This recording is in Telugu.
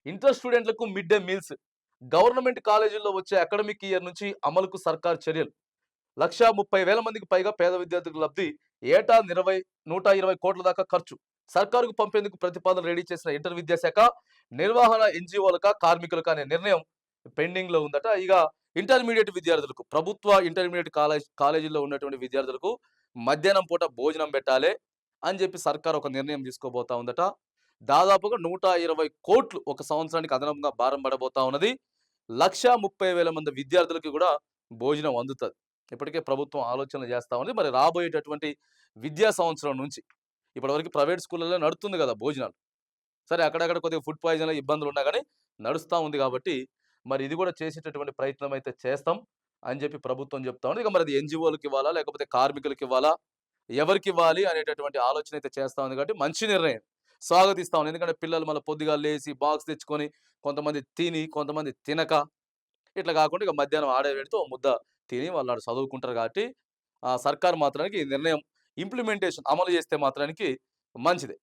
ఇంటర్ స్టూడెంట్లకు మిడ్ డే మీల్స్ గవర్నమెంట్ కాలేజీల్లో వచ్చే అకాడమిక్ ఇయర్ నుంచి అమలుకు సర్కార్ చర్యలు. 1,30,000 మందికి పైగా పేద విద్యార్థులకు లబ్ధి. ఏటా 120 కోట్ల దాకా ఖర్చు. సర్కారుకు పంపేందుకు ప్రతిపాదన రెడీ చేసిన ఇంటర్ విద్యాశాఖ నిర్వహణ ఎన్జీఓలక కార్మికులక అనే నిర్ణయం పెండింగ్ లో ఉందట. ఇక ఇంటర్మీడియట్ విద్యార్థులకు ప్రభుత్వ ఇంటర్మీడియట్ కాలేజీల్లో ఉన్నటువంటి విద్యార్థులకు మధ్యాహ్నం పూట భోజనం పెట్టాలి అని చెప్పి సర్కార్ ఒక నిర్ణయం తీసుకోబోతా ఉందట. దాదాపుగా 120 కోట్లు ఒక సంవత్సరానికి అదనంగా భారం పడబోతా ఉన్నది. 1,30,000 మంది విద్యార్థులకి కూడా భోజనం అందుతుంది. ఇప్పటికే ప్రభుత్వం ఆలోచనలు చేస్తా ఉంది. మరి రాబోయేటటువంటి విద్యా సంవత్సరం నుంచి ఇప్పటివరకు ప్రైవేట్ స్కూళ్ళలో నడుస్తుంది కదా భోజనాలు. సరే అక్కడక్కడ కొద్దిగా ఫుడ్ పాయిజన్ల ఇబ్బందులు ఉన్నా కానీ నడుస్తూ ఉంది కాబట్టి మరి ఇది కూడా చేసేటటువంటి ప్రయత్నం అయితే చేస్తాం అని చెప్పి ప్రభుత్వం చెప్తా ఉంది. ఇక మరి అది ఎన్జిఓలకు ఇవ్వాలా లేకపోతే కార్మికులకు ఇవ్వాలా, ఎవరికి ఇవ్వాలి అనేటటువంటి ఆలోచన అయితే చేస్తా ఉంది కాబట్టి మంచి నిర్ణయం స్వాగతిస్తా ఉంది. ఎందుకంటే పిల్లలు మళ్ళీ పొద్దుగా లేచి బాక్స్ తెచ్చుకొని కొంతమంది తిని కొంతమంది తినక ఇట్లా కాకుండా ఇక మధ్యాహ్నం ఆడే వేడితో ఓ ముద్ద తిని వాళ్ళు ఆడ చదువుకుంటారు కాబట్టి సర్కార్ మాత్రానికి ఈ నిర్ణయం ఇంప్లిమెంటేషన్ అమలు చేస్తే మాత్రానికి మంచిదే.